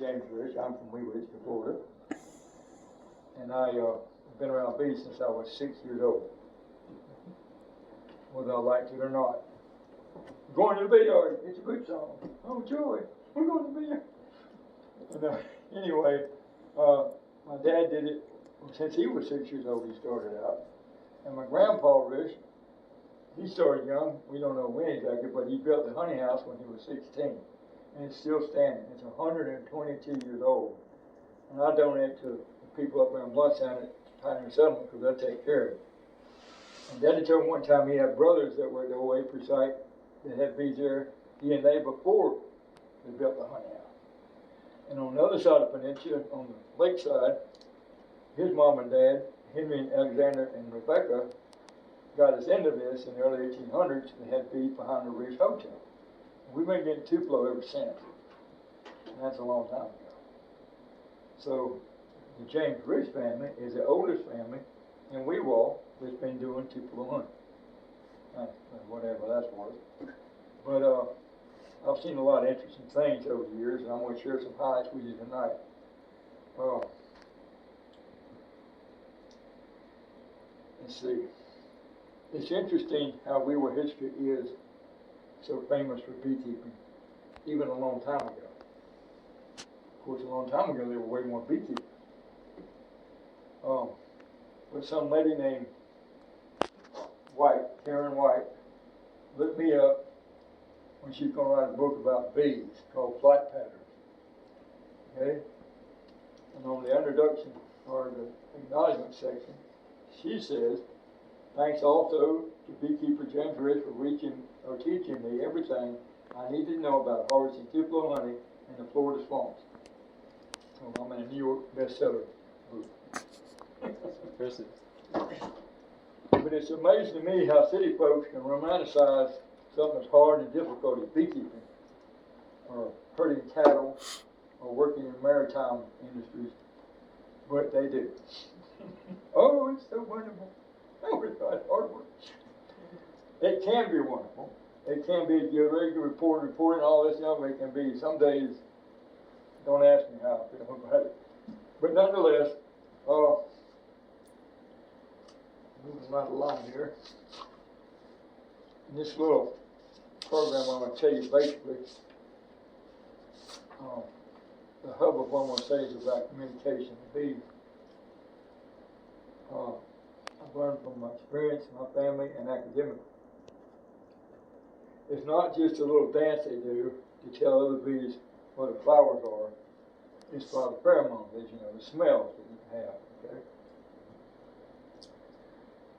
James Rish. I'm from Wee Wee, Florida. And I've been around bees since I was 6 years old, whether I liked it or not. Going to the bee yard, it's a good song. Oh, joy, we're going to the bee yard. And, anyway, my dad did it since he was 6 years old. He started out. And my grandpa Rish, he started young. We don't know when exactly, but he built the honey house when he was 16. And it's still standing. It's 122 years old. And I donate to the people up around Bloodstown at Pioneer Settlement because they take care of it. And Daddy told me one time he had brothers that were at the old April site that had bees there, he and they, before they built the honey house. And on the other side of the peninsula, on the lake side, his mom and dad, Henry and Alexander and Rebecca, got us into this in the early 1800s. They had bees behind the Rish Hotel. We've been getting Tupelo ever since. And that's a long time ago. So the James Rish family is the oldest family in Weewall that's been doing Tupelo hunting. Whatever that's worth. But I've seen a lot of interesting things over the years, and I'm going to share some highlights with you tonight. Let's see. It's interesting how Weewall history is so famous for beekeeping, even a long time ago. Of course, a long time ago there were way more beekeepers. But some lady named White, Karen White, looked me up when she's going to write a book about bees called Flight Patterns. Okay? And on the introduction or the acknowledgement section, she says, thanks also to beekeeper James Rish for teaching me everything I need to know about harvesting Tupelo honey in the Florida swamps. So I'm in a New York bestseller group. But it's amazing to me how city folks can romanticize something as hard and difficult as beekeeping, or herding cattle, or working in maritime industries, but they do. Oh, it's so wonderful. Oh, it's not hard work. It can be wonderful. It can be a very good reporting all this stuff. It can be some days. Don't ask me how I feel about it. But nonetheless, moving right along here. In this little program, I'm going to tell you basically the hub of what I'm going to say is about communication with bees. I've learned from my experience, my family, and academically. It's not just a little dance they do to tell other bees what the flowers are. It's by the pheromones, as you know, the smells that you can have. Okay.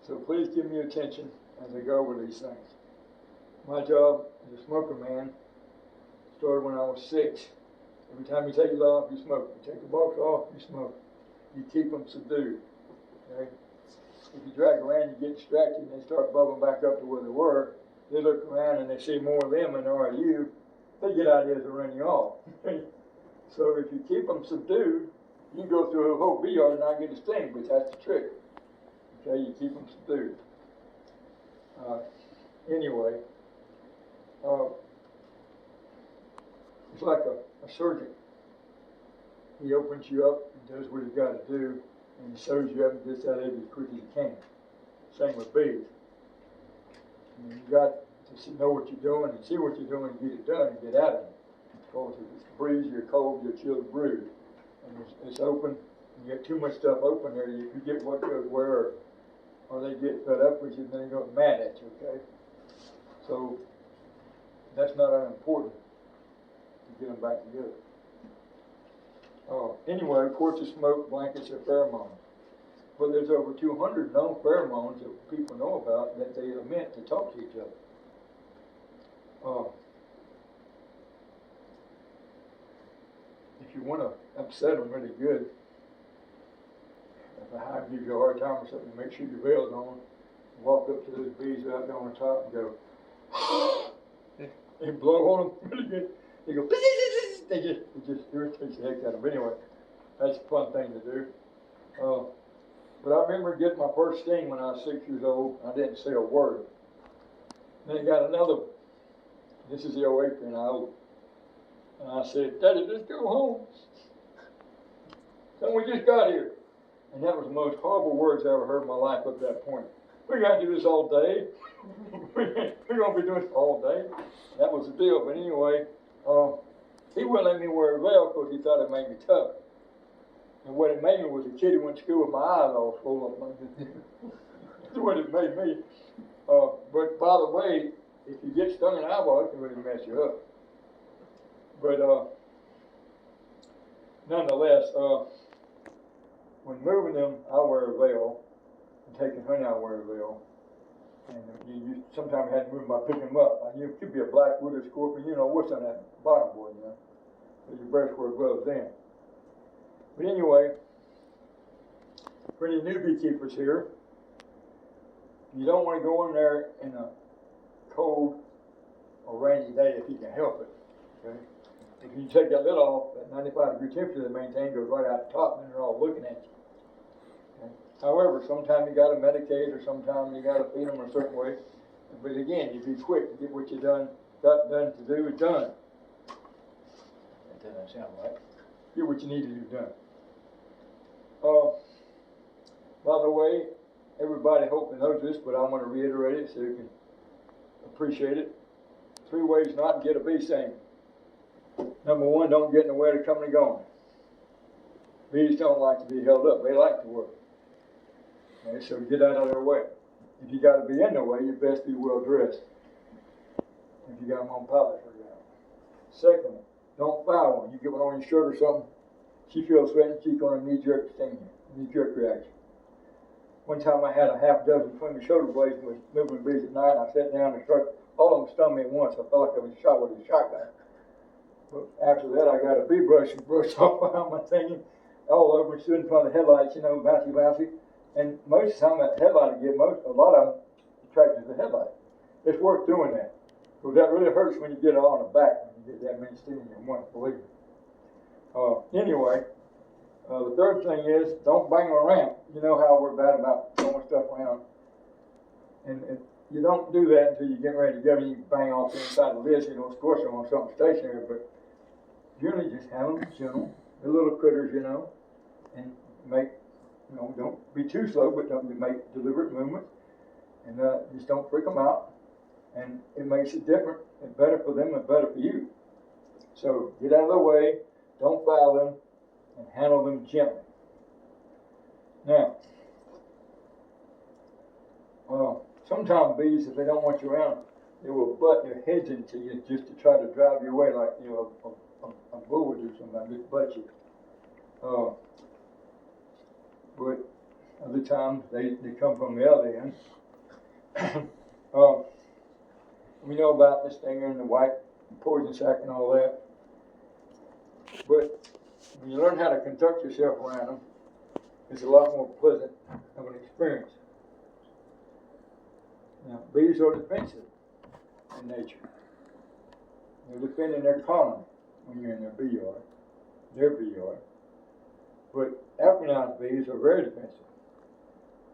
So please give me your attention as I go over these things. My job as a smoker man started when I was 6. Every time you take it off, you smoke. You take the box off, you smoke. You keep them subdued. Okay? If you drag around, you get distracted, and they start bubbling back up to where they were. They look around and they see more of them than there are you. They get ideas to run you off. So if you keep them subdued, you can go through a whole bee yard and not get a sting, but that's the trick. Okay, you keep them subdued. Anyway, it's like a surgeon. He opens you up and does what he's got to do, and he shows you up and gets out of it as quick as he can. Same with bees. And you got to know what you're doing and see what you're doing and get it done and get out of it. Because if it's breeze, you're cold, you're chilled, brood. And it's open. You get too much stuff open there, you get what goes where, or they get fed up with you and then they go mad at you, okay? So that's not unimportant to get them back together. Anyway, of course, the smoke blankets are pheromones. But there's over 200 known pheromones that people know about that they emit to talk to each other. If you want to upset them really good, if a hive gives you a hard time or something, make sure your veil's on. Walk up to those bees out there on the top and go, and blow on them really good. They go, it just irritates the heck out of them. Anyway, that's a fun thing to do. But I remember getting my first sting when I was 6 years old. I didn't say a word. Then I got another one. This is the old apron I owed. And I said, Daddy, let's go home. we just got here. And that was the most horrible words I ever heard in my life up to that point. We got to do this all day. We're going to be doing this all day. That was the deal. But anyway, he wouldn't let me wear a veil because he thought it made me tough. And what it made me was a kid who went to school with my eyes all swollen up like this. That's what it made me. But by the way, if you get stung in the eyeball, it can really mess you up. But nonetheless, when moving them, I wear a veil. And taking honey, I wear a veil. And you sometimes had to move them by picking them up. You could be a black widow scorpion, you know what's on that bottom board, you know. So you better wear gloves then. But anyway, for any new beekeepers here, you don't want to go in there in a cold or rainy day if you can help it. Okay? If you take that lid off, that 95-degree temperature they maintain goes right out the top, and they're all looking at you. Okay? However, sometimes you got to medicate, or sometimes you got to feed them a certain way. But again, you be quick to get what you got done to do is done. That doesn't sound right. Get what you need to do done. By the way, everybody hopefully knows this, but I want to reiterate it so you can appreciate it. 3 ways not to get a bee sting. Number 1, don't get in the way of the coming and going. Bees don't like to be held up. They like to work. Okay, so get out of their way. If you got to be in their way, you best be well dressed. If you got them on pilots for example. Secondly, don't foul one. You get one on your shirt or something, she feels sweating, she's going to knee-jerk sting you. Knee-jerk reaction. One time I had a half dozen between the shoulder blades and was moving bees at night, and I sat down and struck. All of them stung me at once. I felt like I was shot with a shotgun. But after that, I got a bee brush and brushed off behind my thing all over and stood in front of the headlights, you know, bouncy. And most of the time, that headlight I get, a lot of them attracted to the headlight. It's worth doing that. Because that really hurts when you get it on the back, when you get that many stings at once, believe me. Anyway, the third thing is, don't bang around. You know how we're bad about throwing stuff around. And you don't do that until you get ready to go and you can bang off the inside of the lid, so you don't scorch them on something stationary. But generally just handle them gentle. They're little critters, you know, and don't be too slow, but don't make deliberate movements. And just don't freak them out. And it makes it different and better for them and better for you. So get out of the way, don't foul them, and handle them gently. Now, sometimes bees, if they don't want you around, they will butt their heads into you just to try to drive you away, like a bull would do sometimes, just butt you. But other times they come from the other end. We know about the stinger and the white poison sac and all that. But when you learn how to conduct yourself around them, it's a lot more pleasant of an experience. Now, bees are defensive in nature. They're defending their colony when you're in their bee yard. But Africanized bees are very defensive.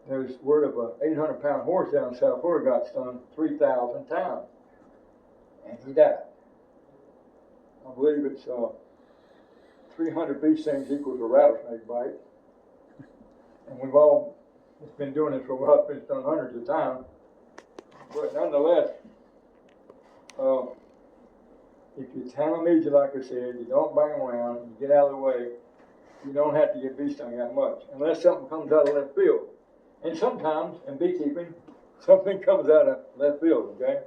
There's word of an 800-pound horse down in South Florida got stung 3,000 times. And he died. I believe it's 300 bee stings equals a rattlesnake bite. And we've all been doing this for a while, been stung hundreds of times. But nonetheless, if you handle immediately, like I said, you don't bang around, you get out of the way, you don't have to get bee stung that much, unless something comes out of left field. And sometimes, in beekeeping, something comes out of left field, okay?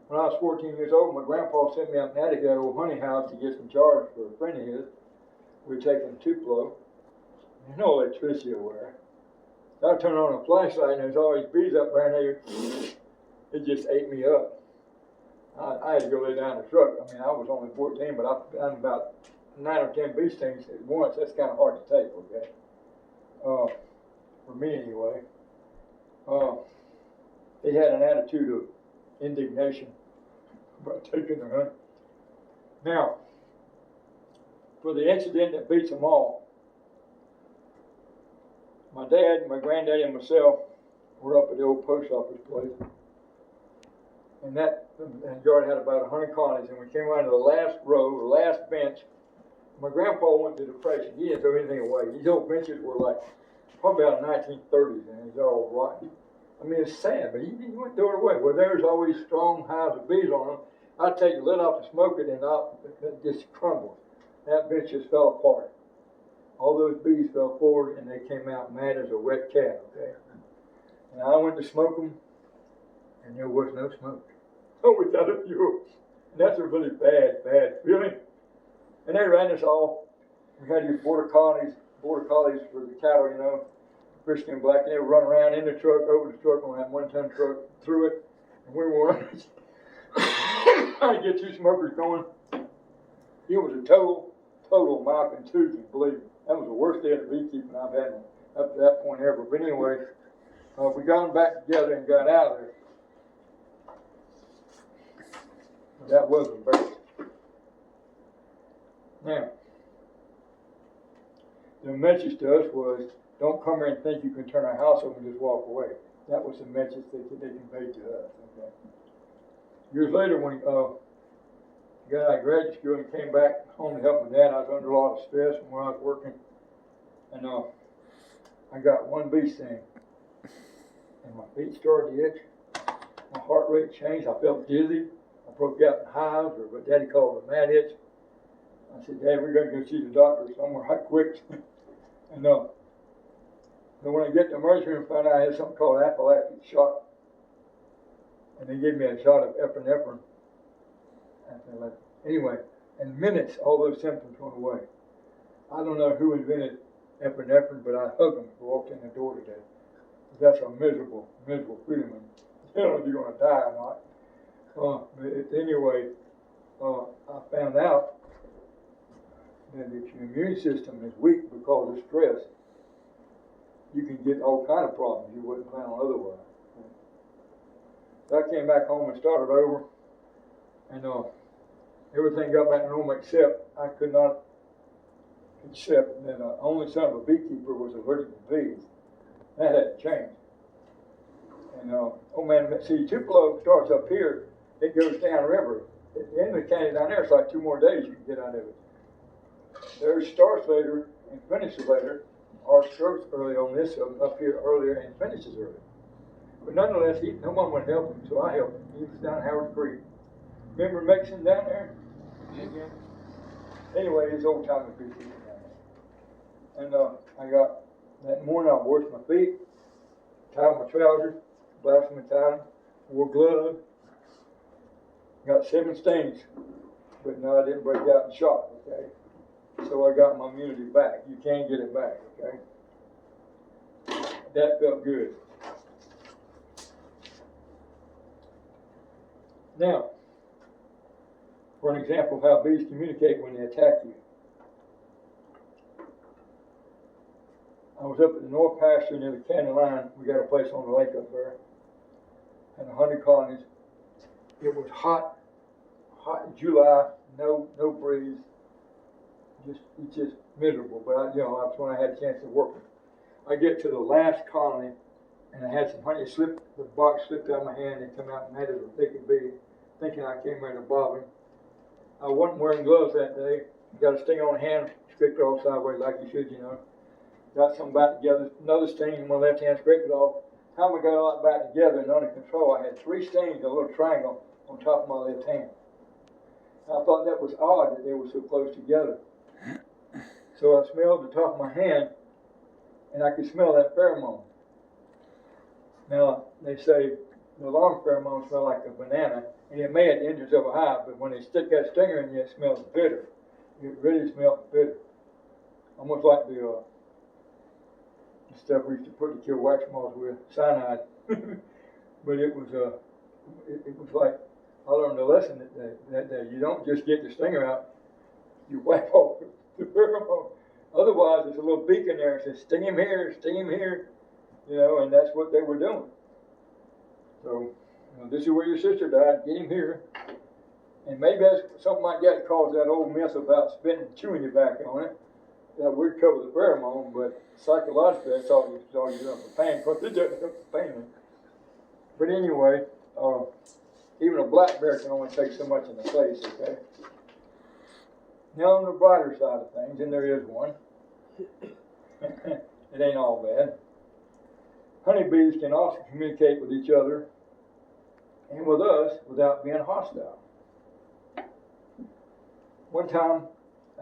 When I was 14 years old, my grandpa sent me up in Attica, that old honey house, to get some jars for a friend of his. We were taking Tupelo. There's no electricity everywhere. I turned on a flashlight, and there's all these bees up there, and it just ate me up. I had to go lay down in the truck. I mean, I was only 14, but I've done about 9 or 10 bee stings at once. That's kind of hard to take, okay? For me, anyway. They had an attitude of indignation about taking their honey. Now, for the incident that beats them all, my dad, my granddaddy, and myself were up at the old post office place. And that yard had about 100 colonies, and we came around to the last row, the last bench, My grandpa went to the depression. He didn't throw anything away. These old benches were like probably out of the 1930s, and it's all rotten. I mean, it's sad, but he wouldn't throw it away. Well, there's always strong hives of bees on them. I'd take the lid off to smoke it, and it just crumbled. That bench just fell apart. All those bees fell forward, and they came out mad as a wet cat, okay? And I went to smoke them, and there was no smoke. Oh, without a fuel. And that's a really bad feeling. And they ran us all. We had these border collies for the cattle, you know, Christian and black. And they would run around in the truck, over the truck on that 1-ton truck, through it. And we were running, trying to get two smokers going. It was a total malcontusion, believe me. That was the worst day of beekeeping I've had up to that point ever. But anyway, we got them back together and got out of there. That was embarrassing. Now, the message to us was, don't come here and think you can turn our house over and just walk away. That was the message that they conveyed to us. Okay. Years later, when I got out of graduate school and came back home to help my dad, I was under a lot of stress from where I was working. And I got one bee sting. And my feet started to itch. My heart rate changed. I felt dizzy. I broke out in hives, or what Daddy called a mad itch. I said, Dad, we're going to go see the doctor somewhere right quick. And then when I get to the emergency room, I found out I had something called anaphylactic shock. And they gave me a shot of epinephrine. Anyway, in minutes, all those symptoms went away. I don't know who invented epinephrine, but I hugged them and walked in the door today. That's a miserable feeling. You don't know if you're going to die or not. But anyway, I found out that if your immune system is weak because of stress, you can get all kind of problems you wouldn't plan on otherwise. So I came back home and started over, and everything got back to normal except I could not accept that the only son of a beekeeper was allergic to bees. That had to change. And oh man, see, Tupelo starts up here, it goes downriver. At the end of the canyon down there, it's like 2 more days you can get out of it. There's starts later and finishes later. Our starts early on this up here earlier and finishes early. But nonetheless, no one would help him, so I helped him. He was down Howard Creek. Remember Mixon down there? Again. Anyway, his old time was beekeeping down there. And I got, that morning I washed my feet, tied my trousers, bloused them and tied them, wore gloves. Got 7 stings, but no, I didn't break out in shock, okay? So I got my immunity back. You can get it back, okay? That felt good. Now, for an example of how bees communicate when they attack you. I was up at the North Pasture near the county line. We got a place on the lake up there. Had 100 colonies. It was hot in July, no breeze. It's just miserable. But that's when I had a chance to work. I get to the last colony, and I had some honey. The box slipped out of my hand and come out mad as a thick as bee, thinking I came here to bother him. I wasn't wearing gloves that day. Got a sting on the hand, scraped it off sideways like you should, Got some back together, another sting in my left hand, scraped it off. Time we got all that back together and under control, I had 3 stings, a little triangle on top of my left hand. I thought that was odd that they were so close together. So I smelled the top of my hand, and I could smell that pheromone. Now, they say the alarm pheromone smells like a banana, and it may at the entrance of a hive, but when they stick that stinger in you, it smells bitter. It really smelled bitter. Almost like the stuff we used to put to kill wax moths with, cyanide. But it was like, I learned a lesson that you don't just get the stinger out, you wipe off the pheromone. Otherwise, there's a little beak in there that says, sting him here, and that's what they were doing. So, this is where your sister died, get him here. And maybe that's something like that caused that old myth about spitting, chewing your back on it. That would cover the pheromone, but psychologically, that's all you're doing for pain, because it doesn't help the pain. But anyway, even a black bear can only take so much in the face, okay? Now on the brighter side of things, and there is one, it ain't all bad. Honeybees can also communicate with each other and with us without being hostile. One time,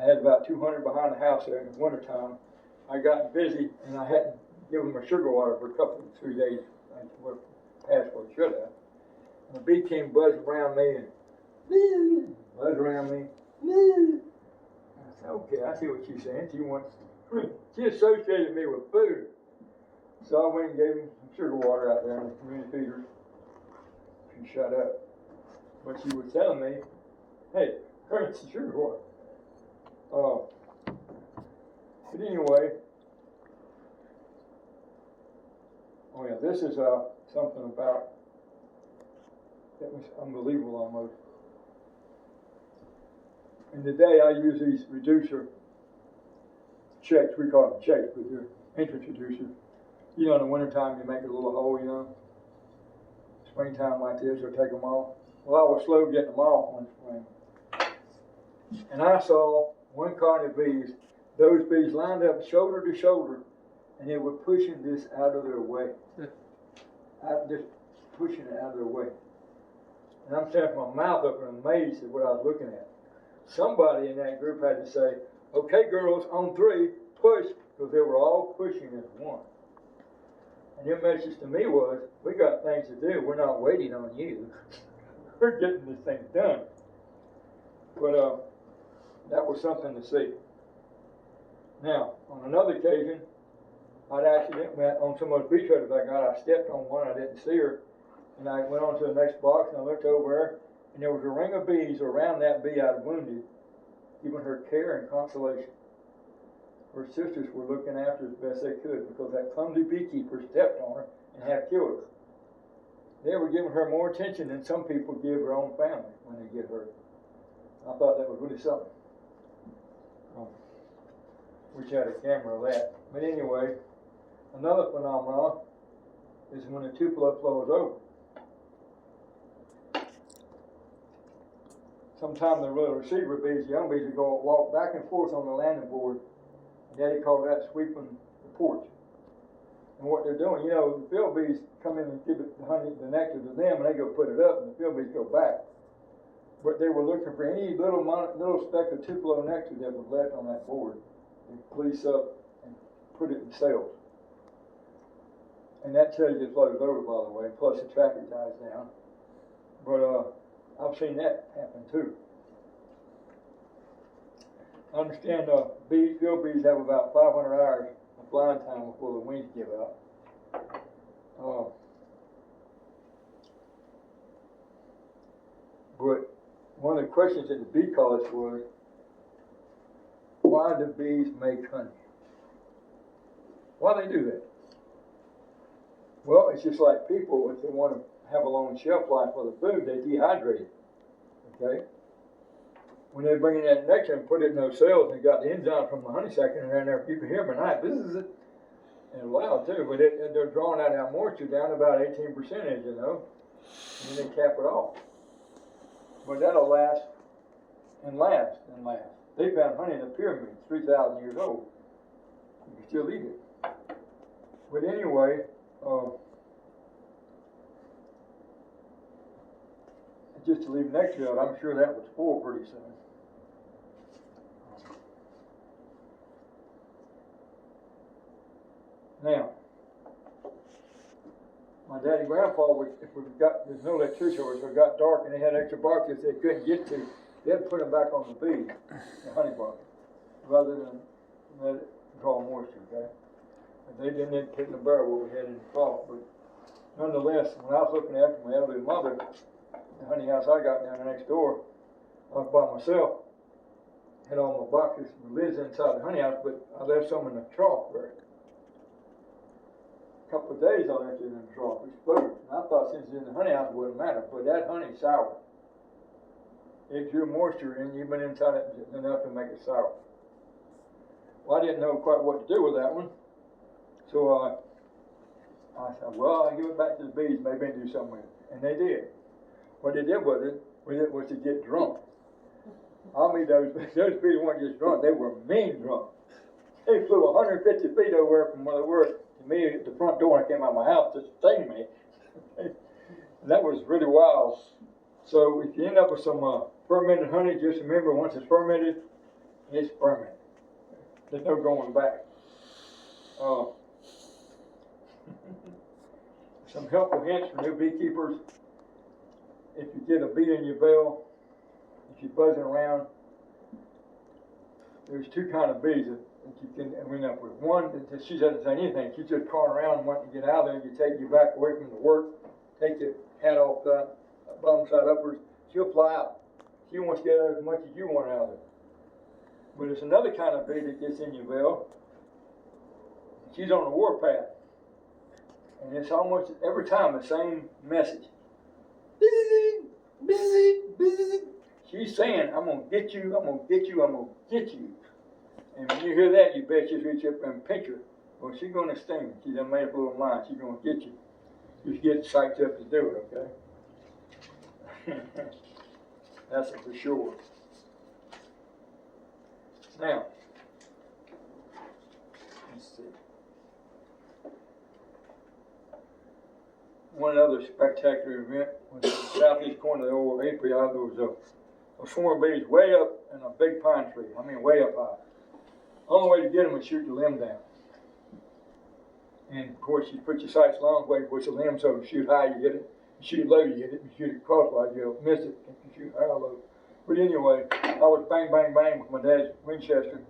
I had about 200 behind the house there in the wintertime. I got busy and I hadn't given them sugar water for a couple of 3 days. Past what I should have. And the bee came buzzing around me and buzzed around me. I said, okay, I see what she's saying. She associated me with food. So I went and gave him some sugar water out there in the community feeders. She shut up. But she was telling me, hey, here's the sugar water. But anyway, oh yeah, this is something about, that was unbelievable almost. And today I use these reducer checks, we call them checks, but they're entrance reducers. You know, in the wintertime you make a little hole, you know. Springtime like this, you'll take them off. Well, I was slow getting them off one spring. And I saw one colony of bees, those bees lined up shoulder to shoulder, and they were pushing this out of their way. Just pushing it out of their way. And I'm standing with my mouth open, amazed at what I was looking at. Somebody in that group had to say, okay girls, on 3, push, because they were all pushing as one. And their message to me was, we got things to do, we're not waiting on you. We're getting this thing done. But that was something to see. Now, on another occasion, I'd accidentally, on some of those bee traders I got, I stepped on one, I didn't see her, and I went on to the next box and I looked over there, and there was a ring of bees around that bee I'd wounded, giving her care and consolation. Her sisters were looking after her as best they could because that clumsy beekeeper stepped on her and half killed her. They were giving her more attention than some people give their own family when they get hurt. I thought that was really something. Wish I had a camera of that. But anyway, another phenomenon is when the tupelo flow is over. Sometimes the little receiver bees, the young bees, would go walk back and forth on the landing board. And Daddy called that sweeping the porch. And what they're doing, you know, the field bees come in and give it the honey, the nectar to them, and they go put it up, and the field bees go back. But they were looking for any little speck of tupelo nectar that was left on that board. They police up and put it in cells. And that tells you it flows over, by the way, plus the traffic dies down. But I've seen that happen too. I understand field bees have about 500 hours of flying time before the wings give out. But one of the questions at the bee college was, why do bees make honey? Why do they do that? Well, it's just like people, if they want to have a long shelf life for the food, they dehydrate it. Okay? When they bring in that nectar and put it in those cells, and got the enzyme from the honeysuckle in there, you can hear them at night. This is it. And loud too, but they're drawing out that moisture down to about 18%, as you know. And then they cap it off. But that'll last and last and last. They found honey in the pyramids, 3,000 years old. You can still eat it. But anyway, just to leave nectar out, I'm sure that would spoil pretty soon. Now, my daddy and grandpa, there's no electricity over, so it got dark and they had extra boxes they couldn't get to. They had to put them back on the bees, the honey box, rather than let it draw moisture, okay? And they didn't put in the barrel what we had in the trough, but nonetheless, when I was looking after my elderly mother, the honey house I got down the next door, I was by myself, had all my boxes with lids inside the honey house, but I left some in the trough there. A couple of days I left it in the trough, it exploded. And I thought since it's in the honey house it wouldn't matter, but that honey's sour. It drew moisture and you've been inside it enough to make it sour. Well, I didn't know quite what to do with that one. So I said, well, I'll give it back to the bees, maybe they can do something with it. And they did. What they did with it was to get drunk. I mean, those bees weren't just drunk, they were mean drunk. They flew 150 feet over from where they were to me at the front door when I came out of my house to sting me. And that was really wild. So if you end up with some fermented honey, just remember once it's fermented, it's fermented. There's no going back. Some helpful hints for new beekeepers. If you get a bee in your bell, if you're buzzing around, there's two kind of bees that you can end up with. One, that she doesn't say anything. She's just crawling around and wanting to get out of there. You take your back away from the work, take your hat off the bottom side upwards, she'll fly out. She wants to get out as much as you want out of it. But there's another kind of bee that gets in your bell. She's on the warpath. And it's almost every time the same message. She's saying, I'm going to get you, I'm going to get you, I'm going to get you. And when you hear that, you bet you reach up and pinch her. Well, she's going to sting you. She done made up a little line. She's going to get you. Just get psyched up to do it, okay? That's it for sure. Now, let's see. One other spectacular event was in the southeast corner of the old apiary. There was a swarm of bees way up in a big pine tree. I mean, way up high. Only way to get them was shoot the limb down. And of course, you put your sights a long way, push the limb so you shoot high, you get it. You shoot low, you get it. You shoot it crosswise, you'll miss it. If you shoot high or low. But anyway, I was bang, bang, bang with my dad's Winchester,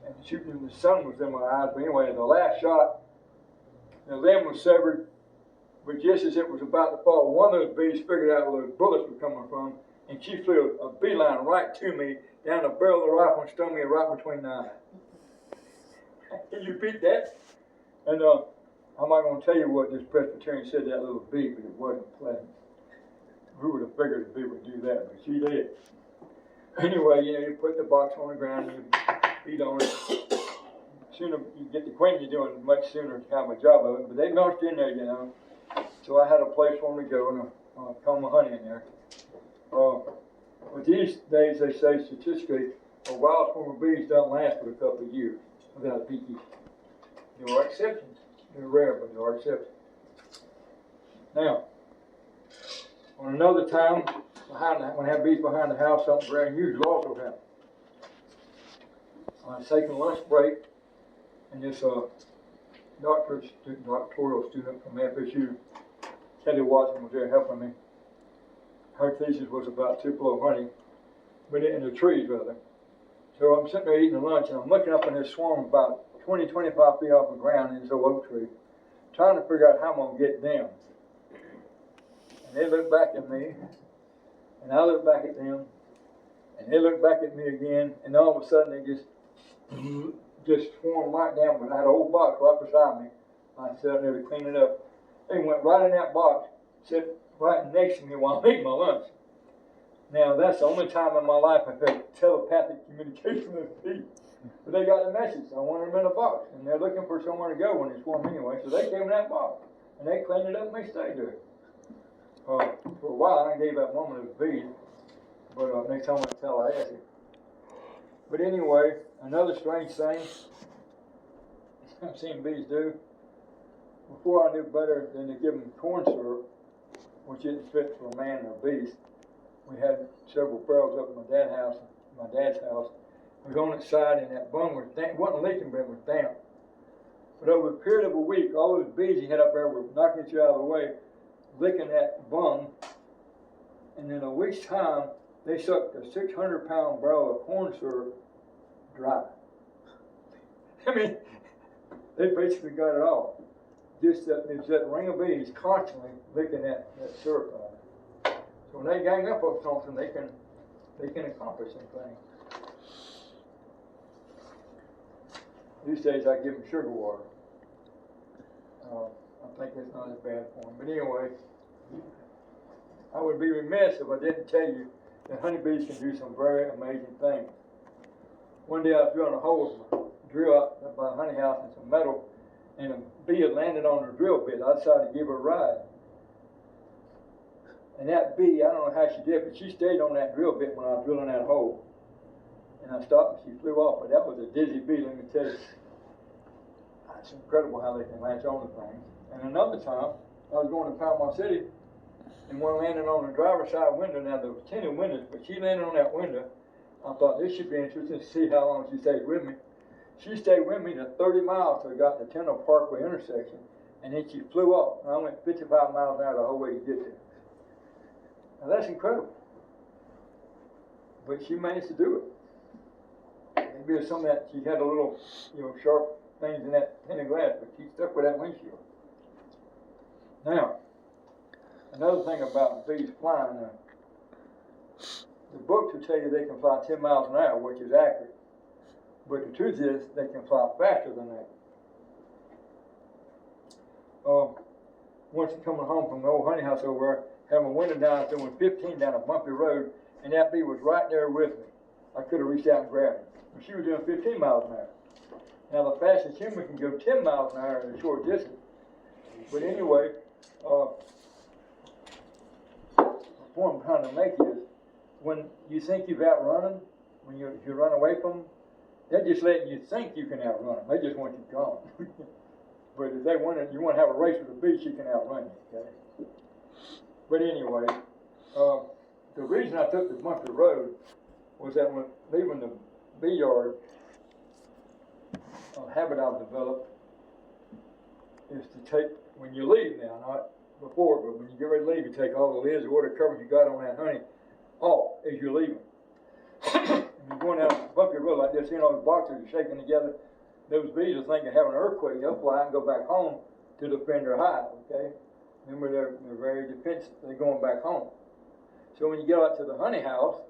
and shooting. The sun was in my eyes. But anyway, the last shot, the limb was severed. But just as it was about to fall, one of those bees figured out where those bullets were coming from, and she flew a beeline right to me, down the barrel of the rifle, and stung me right between the eyes. Can you beat that? And I'm not going to tell you what this Presbyterian said to that little bee, but it wasn't pleasant. Who would have figured the bee would do that? But she did. Anyway, you put the box on the ground and you beat on it. Sooner you get the queen, you're doing much sooner kind of a job of it. But they launched in there, So I had a place for them to go and comb of honey in there. But these days, they say statistically, a wild swarm of bees don't last but a couple of years without a beekeeper. There are exceptions. They're rare, but there are exceptions. Now, on another time, when I had bees behind the house, something very unusual also happened. I was taking a lunch break, and this doctoral student from FSU, Kelly Watson, was there helping me. Her thesis was about tupelo honey, but in the trees rather. So I'm sitting there eating lunch, and I'm looking up in this swarm about 20, 25 feet off the ground in this old oak tree, trying to figure out how I'm going to get them. And they look back at me, and I look back at them, and they look back at me again, and all of a sudden they just swarmed right down. But I had an old box right beside me. I sat there to clean it up. They went right in that box, sat right next to me while I'm eating my lunch. Now, that's the only time in my life I've had telepathic communication with people. But they got the message. I wanted them in a box, and they're looking for somewhere to go when they swarm anyway. So they came in that box, and they cleaned it up and they stayed there. For a while, I gave that woman a bead, but next time I tell, I ask her. But anyway, another strange thing I've seen bees do. Before I knew better than to give them corn syrup, which isn't fit for a man or a beast, we had several barrels up at my dad's house. I was on its side, and that bung was damp. It wasn't leaking, but it was damp. But over a period of a week, all those bees he had up there were knocking each other out of the way, licking that bung. And in a week's time, they sucked a 600-pound barrel of corn syrup dry. I mean, they basically got it all. Just that ring of bees constantly licking that syrup on it. So when they gang up on something, they can accomplish something. These days I give them sugar water. I think it's not as bad for them. But anyway, I would be remiss if I didn't tell you that honeybees can do some very amazing things. One day I was drilling a hole, drill out by a honey house in some metal, and a bee had landed on her drill bit. I decided to give her a ride. And that bee, I don't know how she did, but she stayed on that drill bit when I was drilling that hole. and I stopped and she flew off. But that was a dizzy bee, let me tell you. It's incredible how they can latch on to things. And another time, I was going to Panama City, and one landed on the driver's side window. Now, there was tinted windows, but she landed on that window. I thought this should be interesting to see how long she stayed with me. She stayed with me to 30 miles till we got to the Teno Parkway intersection, and then she flew off. And I went 55 miles an hour the whole way to get there. Now, that's incredible. But she managed to do it. Maybe it's something that she had a little, sharp things in that tinted glass, but she stuck with that windshield. Now, another thing about bees flying, the books will tell you they can fly 10 miles an hour, which is accurate. But the truth is, they can fly faster than that. Once coming home from the old honey house over there, having a window down, doing 15 down a bumpy road, and that bee was right there with me. I could have reached out and grabbed her. But she was doing 15 miles an hour. Now, the fastest human can go 10 miles an hour in a short distance. But anyway, the point I'm trying to make is, when you think you've outrun them, when you run away from them, they're just letting you think you can outrun them. They just want you gone. But if they want you want to have a race with a bee, she can outrun you. Okay. But anyway, the reason I took the bumpy road was that when leaving the bee yard, a habit I've developed is to take, when you leave now, not before, but when you get ready to leave, you take all the lids or whatever cover you got on that honey off as you're leaving. And you're going down a bumpy road like this, those boxes are shaking together. Those bees are thinking of having an earthquake. They'll fly and go back home to defend their hive, okay? Remember, they're very defensive. They're going back home. So when you get out to the honey house,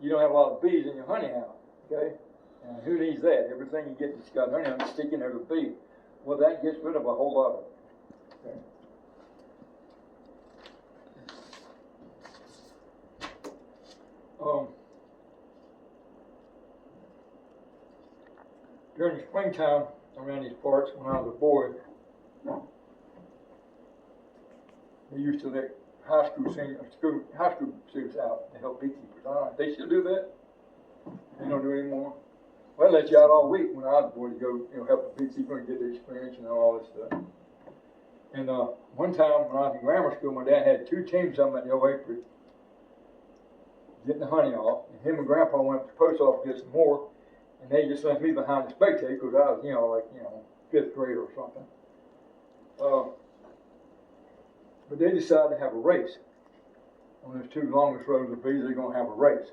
you don't have a lot of bees in your honey house, okay? And who needs that? Everything you get that's got honey on it sticking there to bee. Well, that gets rid of a whole lot of it, okay? During the springtime around these parts, when I was a boy, they used to let high school students out to help beekeepers. They still do that? They don't do it anymore? Well, they let you out all week when I was a boy to go, help a beekeeper and get the experience and all this stuff. And one time when I was in grammar school, my dad had 2 teams of them at the old apiary getting the honey off. And him and Grandpa went to the post office to get some more. And they just left me behind to spectate because I was, 5th grade or something. But they decided to have a race. On those 2 longest rows of bees, they're going to have a race.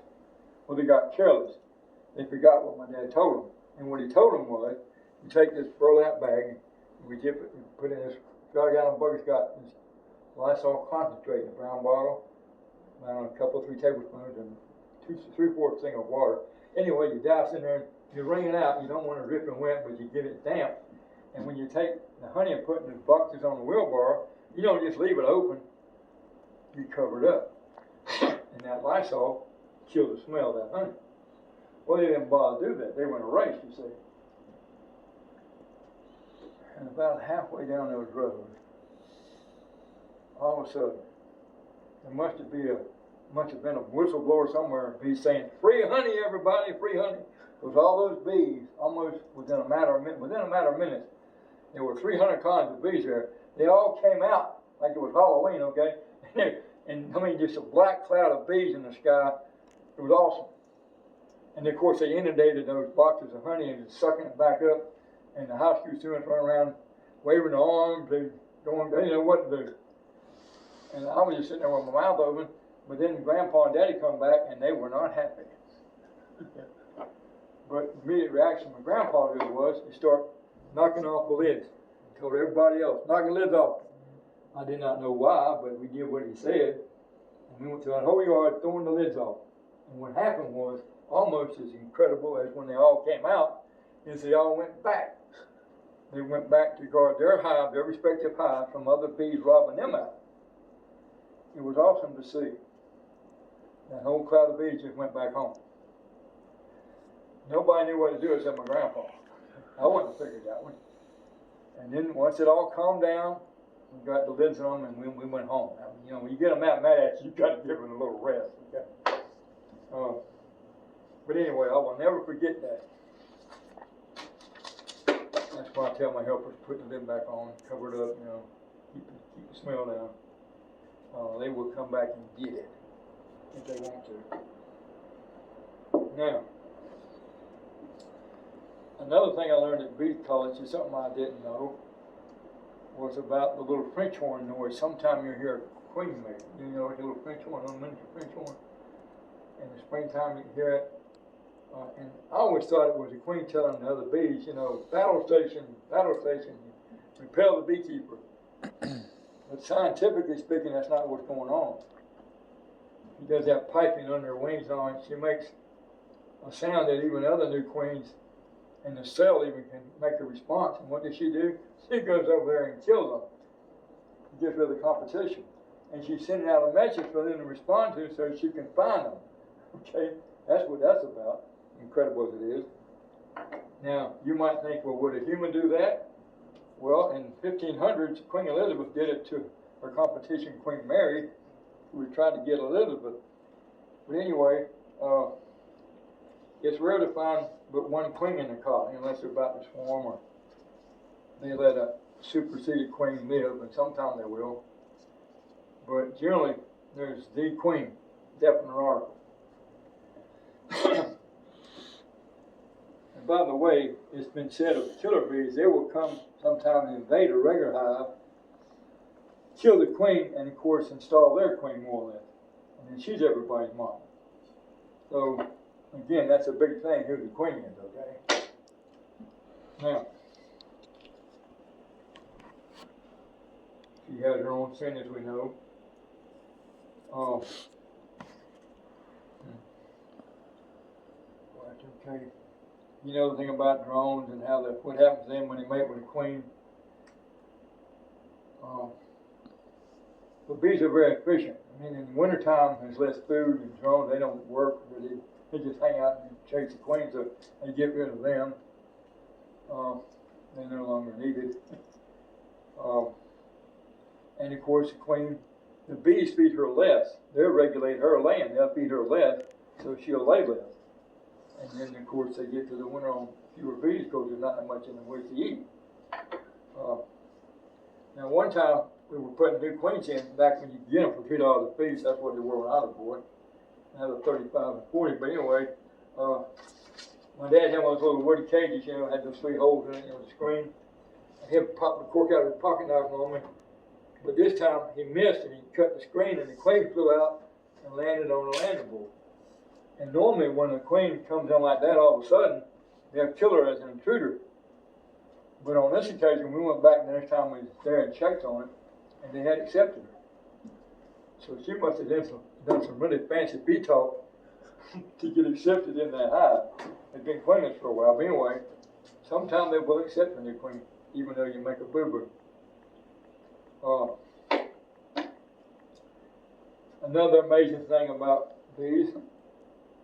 Well, they got careless. They forgot what my dad told them. And what he told them was, you take this burlap bag, and we dip it, and put it in this 5-gallon bucket. It's got this Lysol concentrate in a brown bottle, about a couple of 3 tablespoons, and 3/4 thing of water. Anyway, you douse in there, you wring it out. You don't want it dripping wet, but you get it damp. And when you take the honey and put it in the boxes on the wheelbarrow, you don't just leave it open. You cover it up. And that Lysol killed the smell of that honey. Well, they didn't bother to do that. They went a race, you see. And about halfway down those roads, all of a sudden, there must have been a whistleblower somewhere. He's saying, "Free honey, everybody, free honey." Because all those bees, almost within a matter of minutes, there were 300 kinds of bees there. They all came out like it was Halloween, okay? And I mean, just a black cloud of bees in the sky. It was awesome. And of course, they inundated those boxes of honey and just sucking it back up. And the high school students run around waving their arms. They didn't know what to do. And I was just sitting there with my mouth open. But then Grandpa and Daddy come back, and they were not happy. But the immediate reaction from Grandpa did was to start knocking off the lids. He told everybody else, "Knock the lids off." I did not know why, but we did what he said. And we went to that whole yard throwing the lids off. And what happened was almost as incredible as when they all came out, is they all went back. They went back to guard their hive, their respective hive, from other bees robbing them out. It was awesome to see. That whole cloud of bees just went back home. Nobody knew what to do except my grandpa. I wouldn't have figured that one. And then once it all calmed down, we got the lids on them and we went home. I mean, when you get them out mad at you, you've got to give them a little rest. Okay? But anyway, I will never forget that. That's why I tell my helpers, put the lid back on, cover it up, keep the smell down. They will come back and get it if they want to. Now, another thing I learned at bee college is something I didn't know, was about the little French horn noise. Sometime you hear a queen make. You know, like a little French horn, a little miniature French horn. In the springtime you can hear it. And I always thought it was the queen telling the other bees, battle station, repel the beekeeper. But scientifically speaking, that's not what's going on. She does that piping under her wings on. She makes a sound that even other new queens in the cell even can make a response. And what does she do? She goes over there and kills them. She gets rid of the competition. And she's sending out a message for them to respond to so she can find them. Okay? That's what that's about. Incredible as it is. Now, you might think, well, would a human do that? Well, in 1500s, Queen Elizabeth did it to her competition, Queen Mary, who tried to get Elizabeth. But anyway, it's rare to find but one queen in the colony, unless they're about to swarm or they let a superseded queen live, and sometimes they will. But generally, there's the queen, definite article. And by the way, it's been said of killer bees, they will come sometime and invade a regular hive, kill the queen, and of course install their queen more or less. And then she's everybody's mom. So, again, that's a big thing who the queen is, okay? Now, she has her own sin, as we know. Okay. You know the thing about drones and how what happens to them when they mate with a queen. But bees are very efficient. I mean, in the wintertime, there's less food, and drones, they don't work, but they just hang out and chase the queens, so they get rid of them. They're no longer needed. And of course, the bees feed her less. They'll regulate her laying. They'll feed her less, so she'll lay less. And then, of course, they get to the winter on fewer bees because there's not that much in the woods to eat. Now, one time, we were putting new queens in, back when you get them for $2 a piece. That's what they were when I was a boy. Now they're 35 and 40. But anyway, my dad had one of those little woody cages, had those 3 holes in it, the screen. And he popped the cork out of his pocket knife on me. But this time, he missed, and he cut the screen, and the queen flew out and landed on the landing board. And normally, when a queen comes in like that, all of a sudden, they'll kill her as an intruder. But on this occasion, we went back the next time we was there and checked on it, and they had accepted her. So she must have done some really fancy bee talk to get accepted in that hive. They've been queenless for a while. But anyway, sometimes they will accept a new queen, even though you make a boo-boo. Another amazing thing about bees,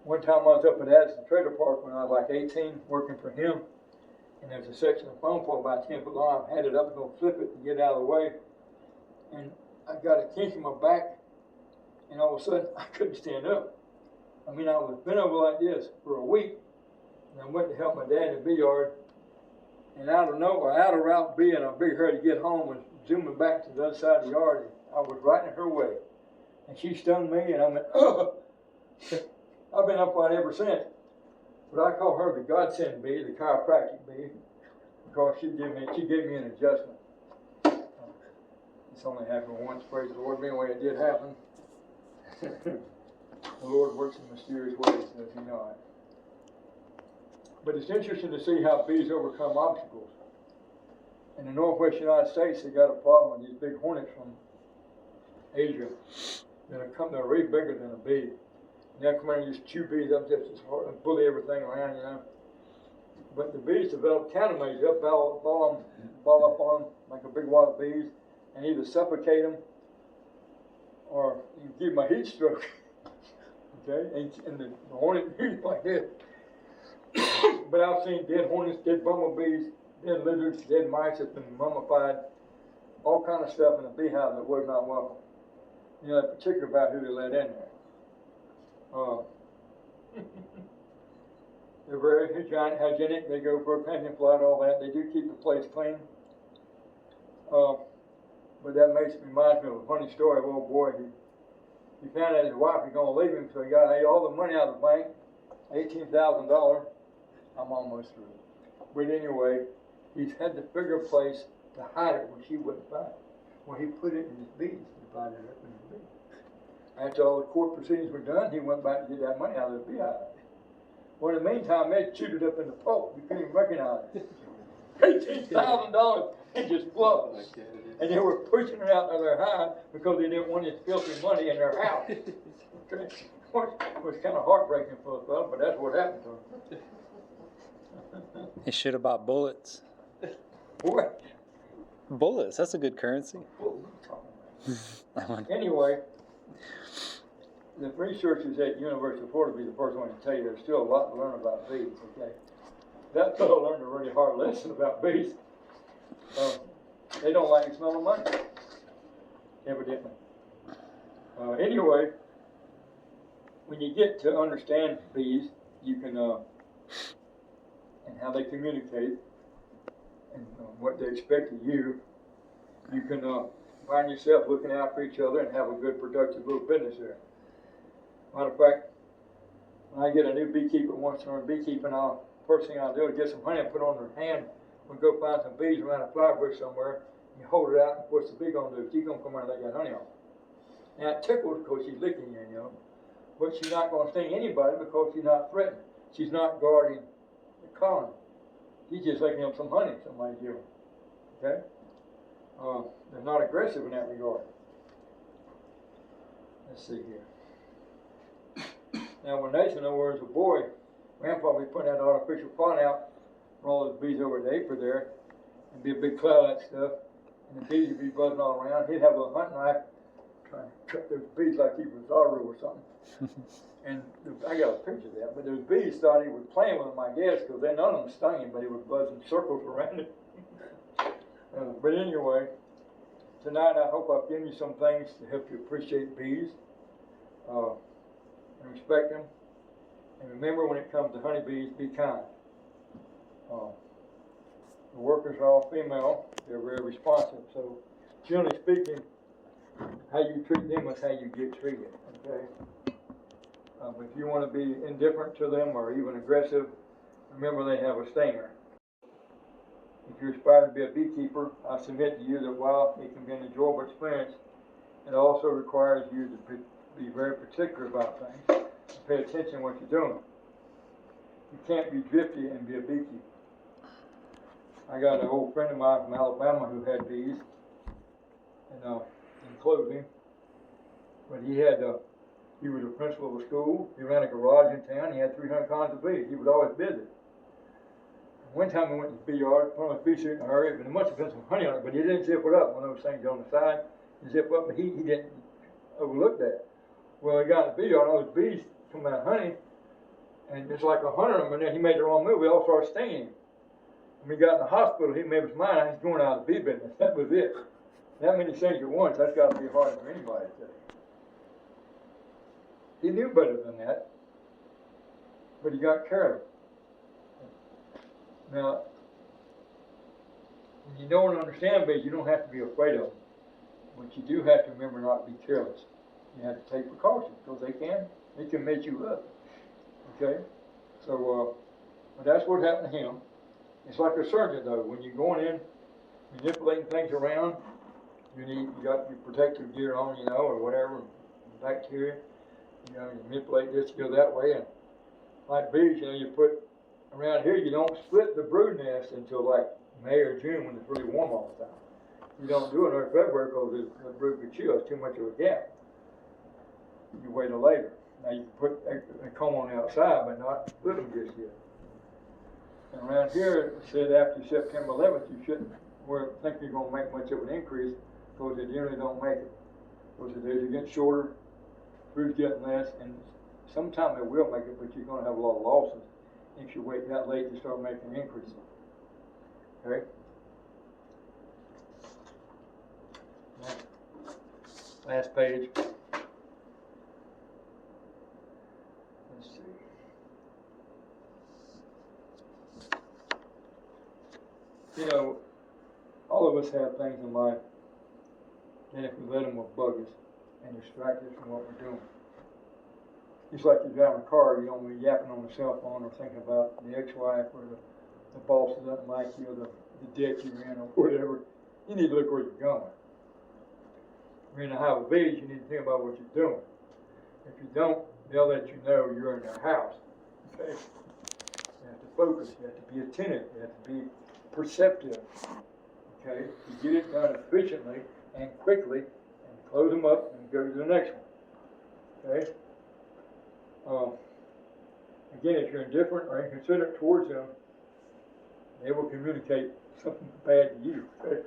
one time I was up at Addison Trailer Park when I was like 18, working for him, and there's a section of foam pole about 10 foot long. I had it up and go flip it to get out of the way, and I got a kink in my back, and all of a sudden I couldn't stand up. I mean, I was bent over like this for a week, and I went to help my dad in the bee yard, and out of route bee in a big hurry to get home, was zooming back to the other side of the yard, and I was right in her way. And she stung me, and I went, ugh! I've been upright ever since. But I call her the godsend bee, the chiropractic bee, because she gave me an adjustment. It's only happened once, praise the Lord. But anyway, it did happen. The Lord works in mysterious ways, does He not? But it's interesting to see how bees overcome obstacles. In the northwest United States, they got a problem with these big hornets from Asia. They're way bigger than a bee. And they'll come in and just chew bees up just as hard and bully everything around, But the bees develop countermeasures. They'll ball up on them like a big wad of bees and either suffocate them or you give them a heat stroke. Okay? And the hornet is like this. But I've seen dead hornets, dead bumblebees, dead lizards, dead mice that's been mummified, all kind of stuff in a beehive that was not welcome. Particularly about who they let in there. They're very hygienic. They go for a pension flight, all that. They do keep the place clean. But that reminds me of a funny story of old boy. He found out his wife was going to leave him, so he got all the money out of the bank, $18,000. I'm almost through. But anyway, he's had to figure a place to hide it where she wouldn't find it. Well, he put it in his beads. He divided it up in his beads. After all the court proceedings were done, he went back to get that money out of the beehive. Well, in the meantime, they chewed it up in the pulp. You couldn't even recognize it. $18,000 and just fluffed. And they were pushing it out of their hive because they didn't want his filthy money in their house. Okay. It was kind of heartbreaking for the fellow, but that's what happened to him. He should have bought bullets. What? Bullets, that's a good currency. Anyway, the researchers at University of Florida will be the first one to tell you there's still a lot to learn about bees, okay? That fellow learned a really hard lesson about bees. They don't like the smell of money, evidently. Anyway, when you get to understand bees, you can, and how they communicate, and what they expect of you, you can find yourself looking out for each other and have a good, productive little business there. Matter of fact, when I get a new beekeeper wants to learn beekeeping, first thing I'll do is get some honey and put it on her hand. We'll go find some bees around a flower bush somewhere. You hold it out, and what's the bee going to do? She's going to come around and let that honey off. Now it tickles because she's licking you, but she's not going to sting anybody because she's not threatened. She's not guarding the colony. She's just licking up some honey somebody's giving. Okay? They're not aggressive in that regard. Let's see here. Now when Nathan was a boy, Grandpa would put that artificial pond out for all those bees over the apron there, and be a big cloud of that stuff, and the bees would be buzzing all around. He'd have a hunting knife trying to cut those bees like he was Zaru or something. And I got a picture of that, but those bees thought he was playing with them, I guess, because none of them stung him, but he was buzzing circles around it. But anyway, tonight I hope I've given you some things to help you appreciate bees and respect them. And remember, when it comes to honeybees, be kind. The workers are all female. They're very responsive. So, generally speaking, how you treat them is how you get treated. Okay. If you want to be indifferent to them or even aggressive, remember they have a stinger. If you aspire to be a beekeeper, I submit to you that while it can be an enjoyable experience, it also requires you to be very particular about things and pay attention to what you're doing. You can't be drifty and be a beekeeper. I got an old friend of mine from Alabama who had bees, and in closing, but he was a principal of a school. He ran a garage in town. He had 300 kinds of bees. He was always busy. One time we went to the bee yard, put on a bee suit in a hurry, and there must have been some honey on it, but he didn't zip it up. One of those things on the side, you zip up, but he didn't overlook that. Well, he got in the bee yard, and all those bees come out of honey, and it's like 100 of them, and then he made the wrong move. We all started stinging him. When we got in the hospital, he made his mind, he's going out of the bee business. That was it. That many things at once, that's got to be hard for anybody to say. He knew better than that, but he got careless. Now, when you don't understand bees, you don't have to be afraid of them. But you do have to remember not to be careless. You have to take precautions because they can mess you up. Okay? So, but that's what happened to him. It's like a surgeon though. When you're going in, manipulating things around, you got your protective gear on, or whatever, bacteria. You manipulate this, go that way, and like bees, you put around here, you don't split the brood nest until like May or June when it's really warm all the time. You don't do it in February because the brood could chill. It's too much of a gap. You wait till later. Now you can put a comb on the outside, but not split them just yet. And around here, it said after September 11th, you shouldn't think you're going to make much of an increase because they generally don't make it. Because the days are getting shorter, brood's getting less, and sometime they will make it, but you're going to have a lot of losses if you wait that late to start making an increase. Okay? Last page. Let's see. You know, all of us have things in life that if we let them will bug us and distract us from what we're doing. Just like you're driving a car, you don't be yapping on the cell phone or thinking about the ex-wife or the boss that doesn't like you or the debt you're in or whatever. You need to look where you're going. When you're in a highway village, you need to think about what you're doing. If you don't, they'll let you know you're in their house. Okay? You have to focus, you have to be attentive, you have to be perceptive. Okay? You get it done efficiently and quickly and close them up and go to the next one. Okay? Again, if you're indifferent or inconsiderate towards them, they will communicate something bad to you. Okay?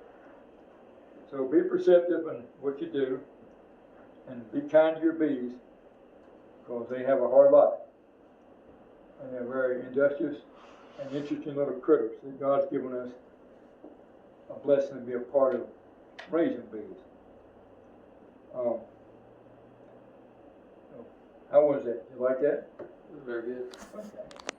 So be perceptive in what you do and be kind to your bees because they have a hard life. And they're very industrious and interesting little critters that God's given us a blessing to be a part of raising bees. How was that? You like that? Very good. Okay.